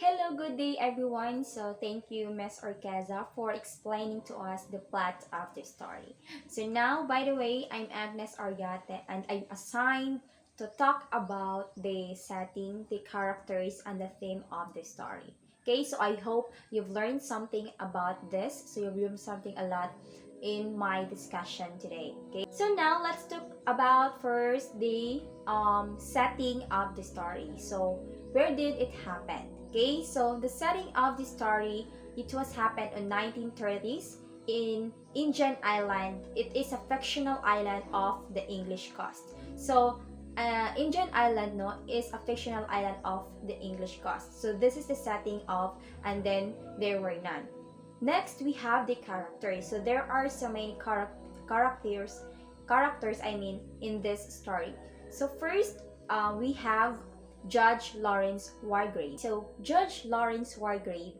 Hello, good day everyone. So thank you, Ms. Orqueza, for explaining to us the plot of the story. So now, by the way, I'm Agnes Ariate and I'm assigned to talk about the setting, the characters, and the theme of the story. Okay, so I hope you've learned something about this. So you've learned something a lot in my discussion today. Okay, so now let's talk about first the setting of the story. So where did it happen? Okay, so the setting of the story, it was happened in 1930s in Indian Island. It is a fictional island of the English coast. So Indian Island no is a fictional island of the English coast. So this is the setting of, and then there were none. Next we have the characters. So there are so many characters I mean in this story. So first we have Judge Lawrence Wargrave. So Judge Lawrence Wargrave,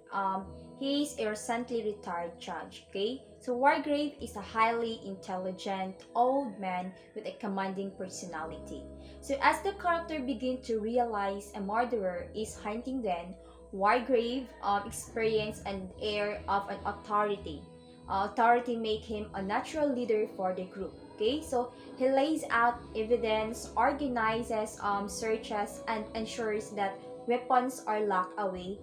he is a recently retired judge. Okay, so Wargrave is a highly intelligent old man with a commanding personality. So as the character begin to realize a murderer is hunting them, Wargrave experienced an air of an authority. Authority make him a natural leader for the group. Okay, so he lays out evidence, organizes searches, and ensures that weapons are locked away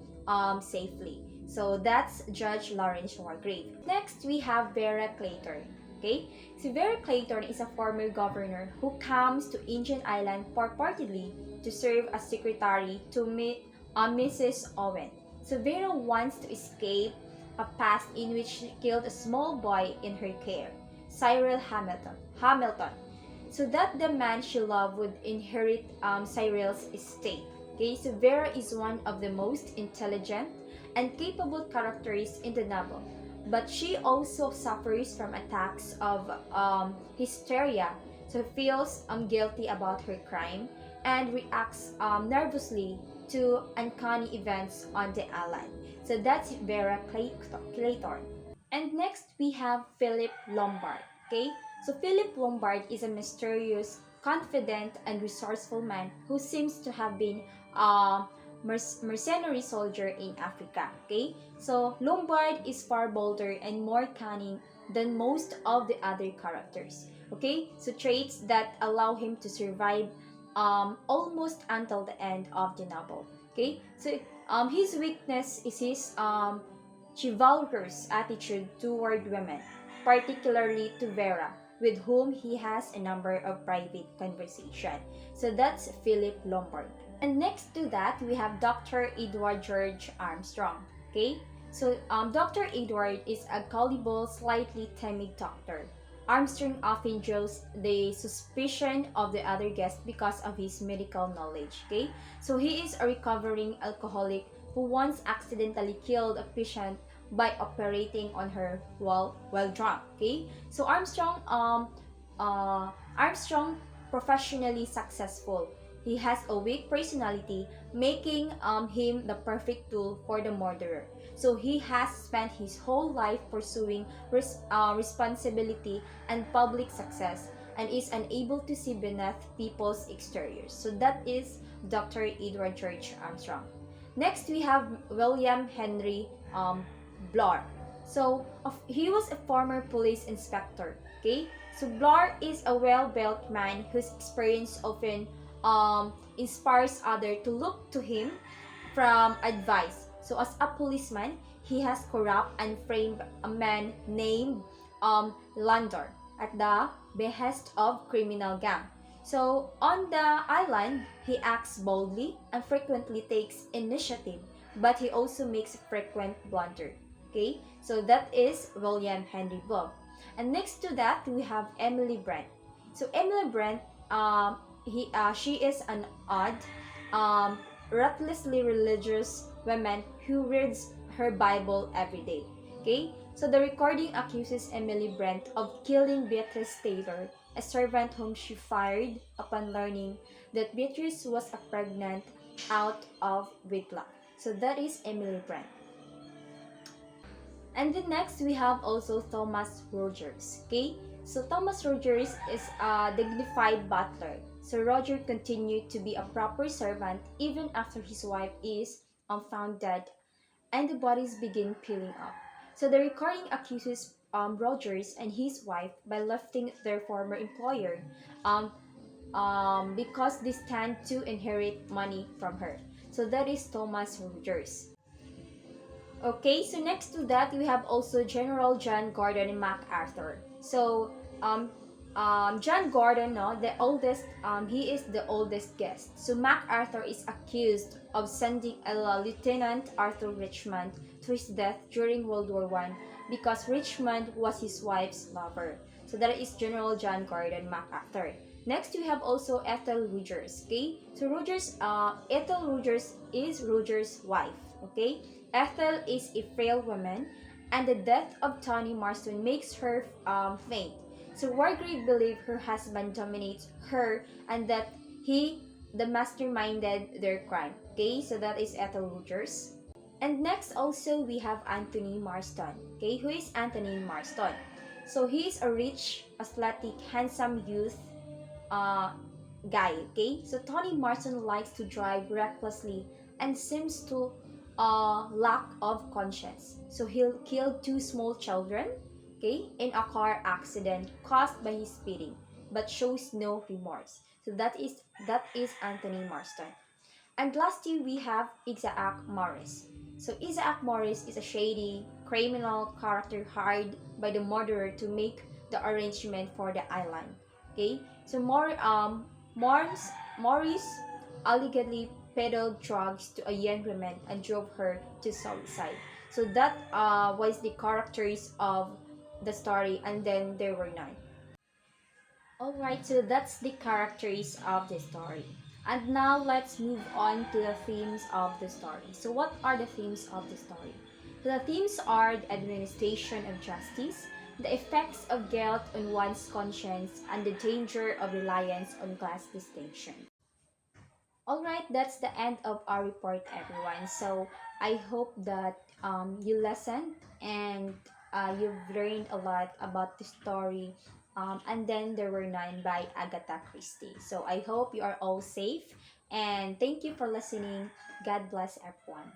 safely. So that's Judge Lawrence Wargrave. Next, we have Vera Clayton. Okay, so Vera Clayton is a former governor who comes to Indian Island purportedly to serve as secretary to meet Mrs. Owen. So Vera wants to escape a past in which she killed a small boy in her care, Cyril Hamilton, so that the man she loved would inherit Cyril's estate. Okay, so Vera is one of the most intelligent and capable characters in the novel, but she also suffers from attacks of hysteria, so feels guilty about her crime and reacts nervously to uncanny events on the island. So that's Vera Clayton. And next we have Philip Lombard. Okay, so Philip Lombard is a mysterious, confident, and resourceful man who seems to have been a mercenary soldier in Africa. Okay, so Lombard is far bolder and more cunning than most of the other characters. Okay, so traits that allow him to survive almost until the end of the novel. Okay, so his weakness is his chivalrous attitude toward women, particularly to Vera, with whom he has a number of private conversations. So that's Philip Lombard. And next to that, we have Dr. Edward George Armstrong. Okay, so Dr. Edward is a gullible, slightly timid doctor. Armstrong often draws the suspicion of the other guests because of his medical knowledge. Okay, so he is a recovering alcoholic who once accidentally killed a patient by operating on her while drunk. Okay, so Armstrong professionally successful. He has a weak personality, making him the perfect tool for the murderer. So he has spent his whole life pursuing responsibility and public success and is unable to see beneath people's exteriors. So that is Dr. Edward George Armstrong. Next, we have William Henry Blore. So he was a former police inspector. Okay, so Blore is a well-built man whose experience often inspires others to look to him from advice. So as a policeman, he has corrupt and framed a man named Landor at the behest of criminal gang. So on the island, he acts boldly and frequently takes initiative, but he also makes frequent blunder. Okay, so that is William Henry Blow. And next to that, we have Emily Brent. So Emily Brent, she is an odd, ruthlessly religious woman who reads her Bible every day. Okay, so the recording accuses Emily Brent of killing Beatrice Taylor, a servant whom she fired upon learning that Beatrice was pregnant out of wedlock. So that is Emily Brent. And then next we have also Thomas Rogers. Okay, so Thomas Rogers is a dignified butler. So Roger continued to be a proper servant even after his wife is found dead, and the bodies begin peeling up. So the recording accuses Rogers and his wife by lifting their former employer, um, because they stand to inherit money from her. So that is Thomas Rogers. Okay, so next to that, we have also General John Gordon and MacArthur. So, um, John Gordon, no, the oldest, he is the oldest guest. So MacArthur is accused of sending a Lieutenant Arthur Richmond to his death during World War One because Richmond was his wife's lover. So that is General John Gordon MacArthur. Next, we have also Ethel Rogers. Okay, so Ethel Rogers is Rogers' wife. Okay, Ethel is a frail woman, and the death of Tony Marston makes her faint. So Wargrave believes her husband dominates her and that he the masterminded their crime. Okay, so that is Ethel Rogers. And next also we have Anthony Marston. Okay, who is Anthony Marston? So he is a rich, athletic, handsome youth uh, guy. Okay, so Tony Marston likes to drive recklessly and seems to lack of conscience. So he'll kill two small children, okay, in a car accident caused by his speeding, but shows no remorse. So that is Anthony Marston. And lastly, we have Isaac Morris. So Isaac Morris is a shady, criminal character hired by the murderer to make the arrangement for the island. Okay, so Morris allegedly peddled drugs to a young woman and drove her to suicide. So that was the characters of the story, and then there were none. Alright, so that's the characters of the story. And now let's move on to the themes of the story. So what are the themes of the story? So the themes are the administration of justice, the effects of guilt on one's conscience, and the danger of reliance on class distinction. Alright, that's the end of our report, everyone. So I hope that you listened and you've learned a lot about the story. And then there were none by Agatha Christie. So I hope you are all safe and thank you for listening. God bless everyone.